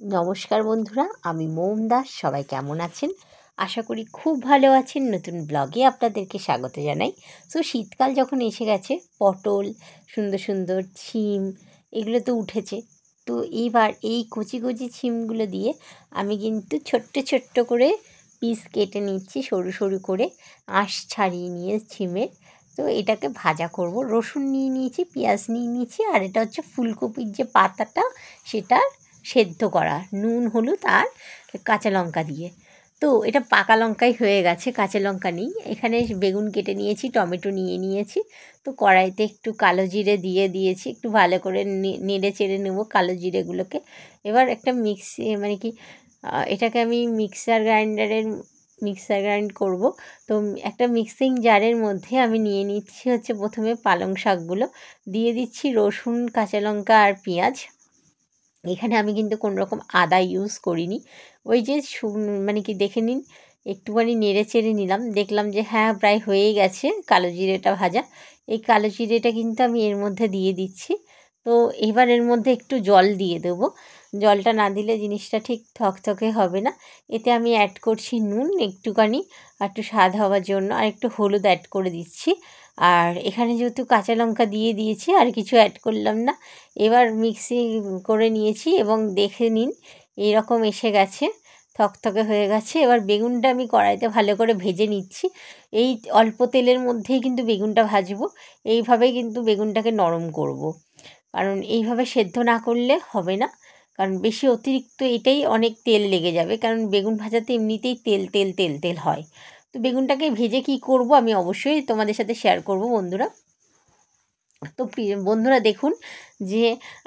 নমস্কার বন্ধুরা, আমি মৌম দাস। সবাই কেমন আছেন? আশা করি খুব ভালো আছেন। নতুন ব্লগে আপনাদেরকে স্বাগত জানাই। সো শীতকাল যখন এসে গেছে, পটল, সুন্দর সুন্দর ছিম এগুলো তো উঠেছে। তো এইবার এই কচি কচি ছিমগুলো দিয়ে আমি কিন্তু ছোট্ট ছোট্ট করে পিস কেটে নিচ্ছি, সরু সরু করে আঁশ ছাড়িয়ে নিয়ে ছিমের। তো এটাকে ভাজা করব। রসুন নিয়ে নিয়েছি, পেঁয়াজ নিয়ে নিয়েছি, আর এটা হচ্ছে ফুলকপির যে পাতাটা সেটা সেদ্ধ করা, নুন হলুদ আর কাঁচা লঙ্কা দিয়ে। তো এটা পাকা লঙ্কাই হয়ে গেছে, কাঁচা লঙ্কা নেই। এখানে বেগুন কেটে নিয়েছি, টমেটো নিয়ে নিয়েছি। তো কড়াইতে একটু কালো জিরে দিয়ে দিয়েছি, একটু ভালো করে নেড়ে চেড়ে নেবো কালো জিরেগুলোকে। এবার একটা এটাকে আমি মিক্সার গ্রাইন্ড করব। তো একটা মিক্সিং জারের মধ্যে আমি নিয়ে নিচ্ছি হচ্ছে প্রথমে পালং শাকগুলো, দিয়ে দিচ্ছি রসুন, কাঁচা লঙ্কা আর পেঁয়াজ। এখানে আমি কিন্তু কোনো রকম আদা ইউজ করিনি। ওই যে দেখে নিন, একটুখানি নেড়ে চেড়ে নিলাম, দেখলাম যে হ্যাঁ প্রায় হয়েই গেছে কালো জিরেটা ভাজা। এই কালো জিরেটা কিন্তু আমি এর মধ্যে দিয়ে দিচ্ছি। তো এবার এর মধ্যে একটু জল দিয়ে দেবো। জলটা না দিলে জিনিসটা ঠিক থকথকে হবে না। এতে আমি অ্যাড করছি নুন একটুখানি, আর একটু স্বাদ হওয়ার জন্য, আর একটু হলুদ অ্যাড করে দিচ্ছি। আর এখানে যেহেতু কাঁচা লঙ্কা দিয়ে দিয়েছি, আর কিছু অ্যাড করলাম না। এবার মিক্সি করে নিয়েছি এবং দেখে নিন এইরকম এসে গেছে, থকথকে হয়ে গেছে। এবার বেগুনটা আমি কড়াইতে ভালো করে ভেজে নিচ্ছি। এই অল্প তেলের মধ্যেই কিন্তু বেগুনটা ভাজবো। এইভাবেই কিন্তু বেগুনটাকে নরম করব, কারণ এইভাবে সেদ্ধ না করলে হবে না। কারণ বেশি অতিরিক্ত এটাই অনেক তেল লেগে যাবে, কারণ বেগুন ভাজাতে এমনিতেই তেল তেল তেল তেল হয়। তো বেগুনটাকে ভেজে কি করব আমি অবশ্যই তোমাদের সাথে শেয়ার করব বন্ধুরা। তো বন্ধুরা দেখুন যে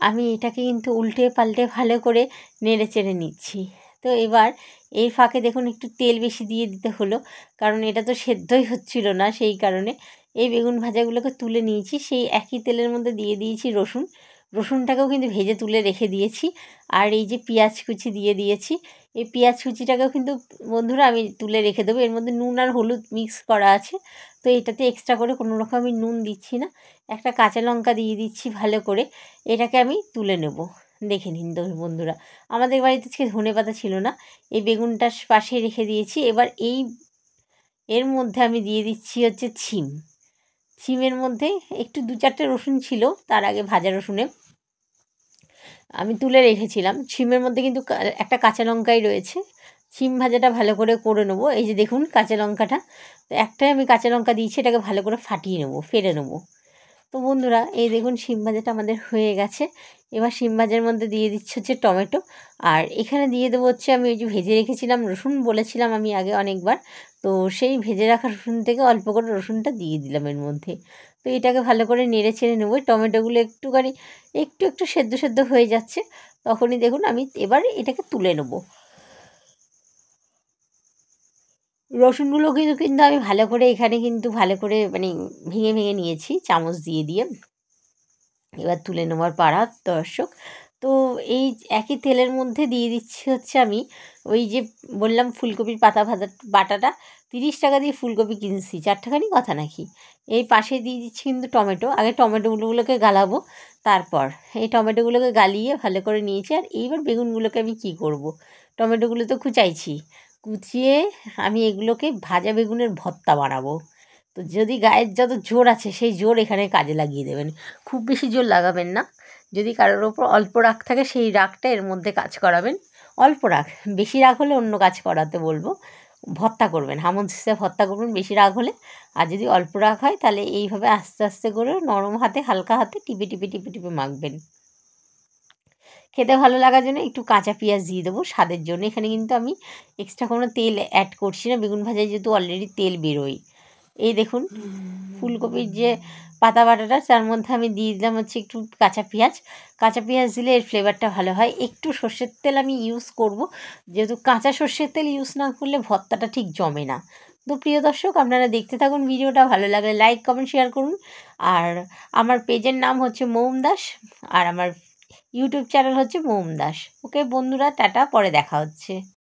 আমি এটাকে কিন্তু উল্টে পাল্টে ভালো করে নেড়ে চেড়ে নিচ্ছি। তো এবার এই ফাঁকে দেখুন একটু তেল বেশি দিয়ে দিতে হলো, কারণ এটা তো সেদ্ধই হচ্ছিল না। সেই কারণে এই বেগুন ভাজাগুলোকে তুলে নিয়েছি, সেই একই তেলের মধ্যে দিয়ে দিয়েছি রসুনটাকেও কিন্তু ভেজে তুলে রেখে দিয়েছি। আর এই যে পেঁয়াজ কুচি দিয়ে দিয়েছি, এই পেঁয়াজ কুচিটাকেও কিন্তু বন্ধুরা আমি তুলে রেখে দেবো। এর মধ্যে নুন আর হলুদ মিক্স করা আছে, তো এটাতে এক্সট্রা করে কোনো রকম আমি নুন দিচ্ছি না। একটা কাঁচা লঙ্কা দিয়ে দিচ্ছি ভালো করে। এটাকে আমি তুলে নেব। দেখে নিন বন্ধুরা, আমাদের বাড়িতে আজকে ধনেপাতা ছিল না, এই বেগুনটার পাশে রেখে দিয়েছি। এবার এর মধ্যে আমি দিয়ে দিচ্ছি হচ্ছে ছিমের মধ্যে একটু 2-4টে রসুন ছিল, তার আগে ভাজা রসুনে আমি তুলে রেখেছিলাম। ছিমের মধ্যে কিন্তু একটা কাঁচা লঙ্কাই রয়েছে। ছিম ভাজাটা ভালো করে করে নেবো। এই যে দেখুন কাঁচা লঙ্কাটা, তো একটাই আমি কাঁচা লঙ্কা দিয়েছি, এটাকে ভালো করে ফাটিয়ে নেবো, ফেলে নেবো। তো বন্ধুরা এই দেখুন শিম ভাজাটা আমাদের হয়ে গেছে। এবার শিম ভাজার মধ্যে দিয়ে দিচ্ছি হচ্ছে টমেটো, আর এখানে দিয়ে দেবো হচ্ছে আমি ওই যে ভেজে রেখেছিলাম রসুন, বলেছিলাম আমি আগে অনেকবার। তো সেই ভেজে রাখা রসুন থেকে অল্প করে রসুনটা দিয়ে দিলাম এর মধ্যে। তো এটাকে ভালো করে নেড়ে ছেড়ে নেবো। টমেটোগুলো একটুখানি একটু সেদ্ধ সেদ্ধ হয়ে যাচ্ছে, তখনই দেখুন আমি এবার এটাকে তুলে নেবো। রসুনগুলো কিন্তু আমি ভালো করে এখানে কিন্তু ভালো করে ভেঙে ভেঙে নিয়েছি চামচ দিয়ে দিয়ে। এবার তুলে নেওয়ার পাড়া দর্শক। তো এই একই তেলের মধ্যে দিয়ে দিচ্ছি হচ্ছে আমি ওই যে বললাম ফুলকপির পাতা ভাজা বাটাটা। 30 টাকা দিয়ে ফুলকপি কিনছি, 4 টাকারই কথা নাকি। এই পাশে দিয়ে দিচ্ছি কিন্তু টমেটো। আগে টমেটোগুলোকে গালাবো, তারপর এই টমেটোগুলোকে গালিয়ে ভালো করে নিয়েছি। আর এইবার বেগুনগুলোকে আমি কি করব, টমেটোগুলো তো কুচিয়ে আমি এগুলোকে ভাজা বেগুনের ভর্তা বানাবো। তো যদি গায়ের যত জোর আছে সেই জোর এখানে কাজে লাগিয়ে দেবেন, খুব বেশি জোর লাগাবেন না। যদি কারোর ওপর অল্প রাগ থাকে সেই রাগটা এর মধ্যে কাজ করাবেন। অল্প রাগ, বেশি রাগ হলে অন্য কাজ করাতে বলবো। ভর্তা করবেন, হামুসে ভর্তা করবেন বেশি রাগ হলে। আর যদি অল্প রাগ হয় তাহলে এইভাবে আস্তে আস্তে করে নরম হাতে হালকা হাতে টিপে টিপে টিপে টিপে মাখবেন। খেতে ভালো লাগার জন্য একটু কাঁচা পেঁয়াজ দিয়ে দেবো স্বাদের জন্য। এখানে কিন্তু আমি এক্সট্রা কোনো তেল অ্যাড করছি না, বেগুন ভাজায় যেহেতু অলরেডি তেল বেরোয়। এই দেখুন ফুলকপির যে পাতা বাটাটা, তার মধ্যে আমি দিয়ে দিলাম হচ্ছে একটু কাঁচা পেঁয়াজ দিলে এর ফ্লেভারটা ভালো হয়। একটু সর্ষের তেল আমি ইউজ করব, যেহেতু কাঁচা সর্ষের তেল ইউজ না করলে ভর্তাটা ঠিক জমে না। তো প্রিয় দর্শক, আপনারা দেখতে থাকুন ভিডিওটা, ভালো লাগলে লাইক কমেন্ট শেয়ার করুন। আর আমার পেজের নাম হচ্ছে মৌম দাস, আর আমার ইউটিউব চ্যানেল হচ্ছে মৌম দাস। ওকে বন্ধুরা, টাটা, পরে দেখা হচ্ছে।